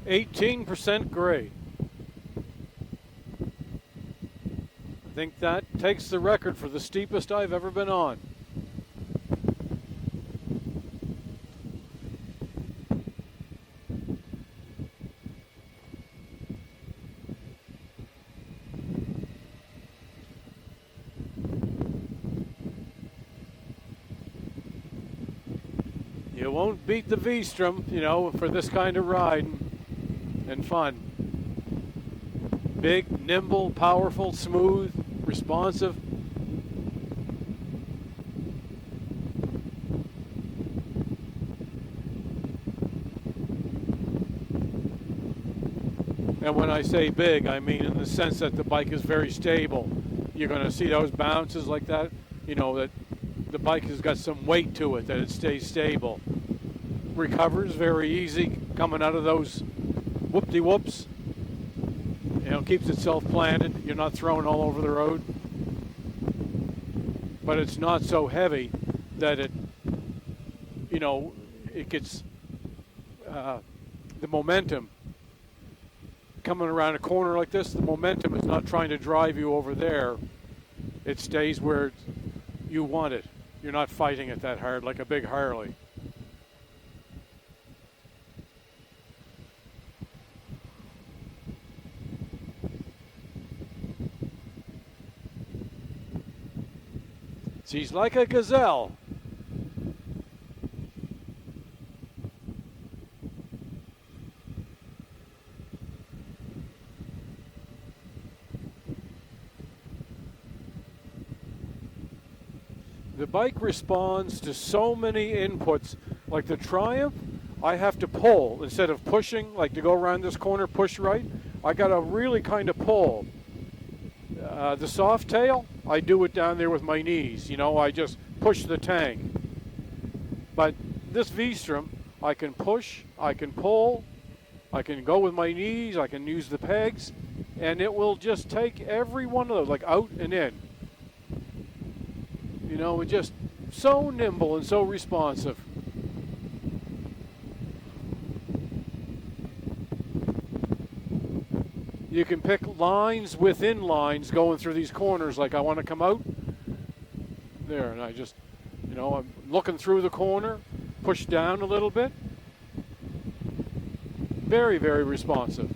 18% grade. I think that takes the record for the steepest I've ever been on. You won't beat the V-Strom, you know, for this kind of ride and fun. Big, nimble, powerful, smooth, responsive. And when I say big, I mean in the sense that the bike is very stable. You're going to see those bounces like that, you know, that the bike has got some weight to it, that it stays stable. Recovers very easy coming out of those whoop-de-whoops. You know, keeps itself planted. You're not throwing all over the road. But it's not so heavy that it, you know, it gets the momentum. Coming around a corner like this, the momentum is not trying to drive you over there. It stays where you want it. You're not fighting it that hard like a big Harley. She's like a gazelle. The bike responds to so many inputs. Like the Triumph, I have to pull instead of pushing, like to go around this corner, push right. I got to really kind of pull. The Softail, I do it down there with my knees. You know, I just push the tank. But this V-Strom, I can push, I can pull, I can go with my knees, I can use the pegs, and it will just take every one of those, like out and in. You know, it's just so nimble and so responsive. You can pick lines within lines going through these corners, like I want to come out there, and I just, you know, I'm looking through the corner, push down a little bit. Very, very responsive.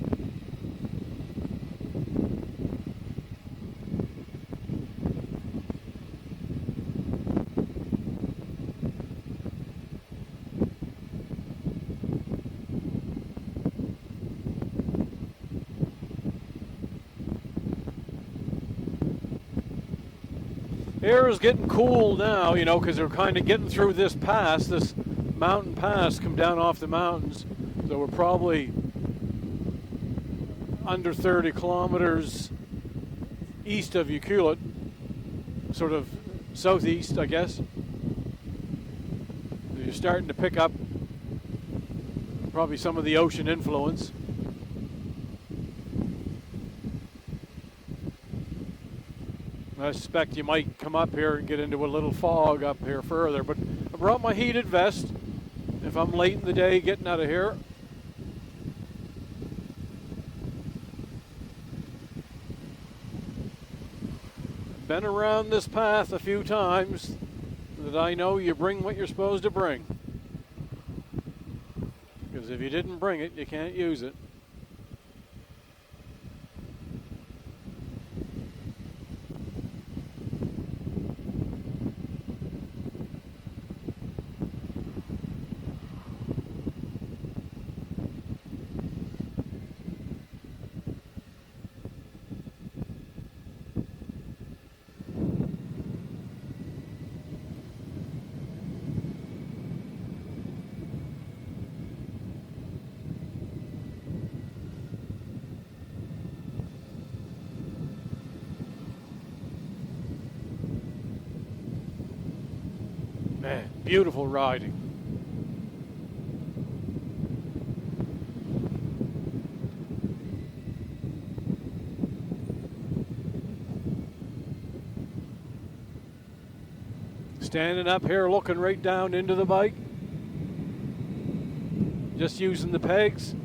Air is getting cool now, you know, because we're kind of getting through this pass, this mountain pass, come down off the mountains. So we're probably under 30 kilometers east of Ucluelet, sort of southeast, I guess. You're starting to pick up probably some of the ocean influence. I suspect you might come up here and get into a little fog up here further, but I brought my heated vest if I'm late in the day getting out of here. Been around this path a few times that I know you bring what you're supposed to bring. Because if you didn't bring it, you can't use it. Man, beautiful riding. Standing up here looking right down into the bike. Just using the pegs.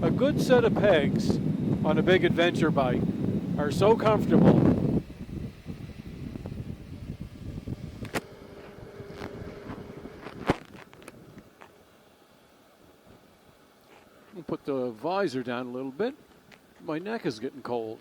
A good set of pegs on a big adventure bike are so comfortable. I'll put the visor down a little bit. My neck is getting cold.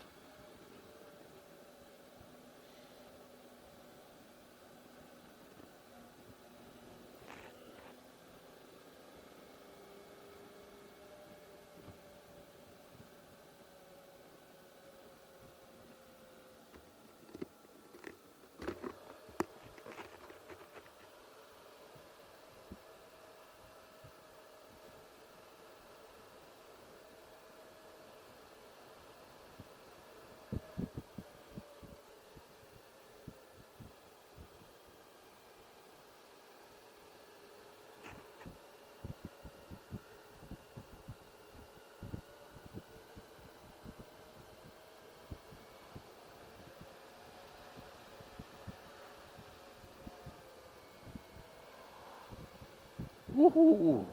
Woohoo!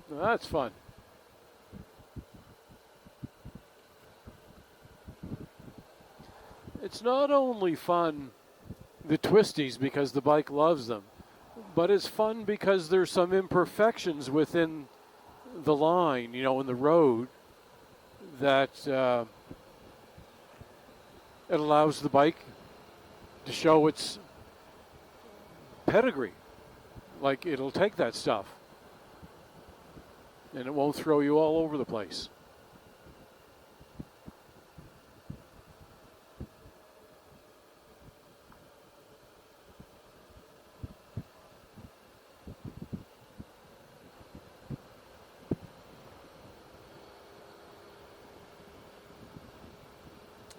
That's fun. It's not only fun, the twisties, because the bike loves them, but it's fun because there's some imperfections within the line, you know, in the road, that it allows the bike to show its pedigree. Like, it'll take that stuff and it won't throw you all over the place.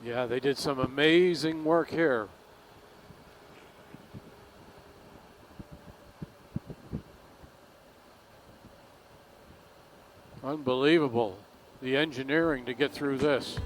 Yeah, they did some amazing work here. Unbelievable, the engineering to get through this.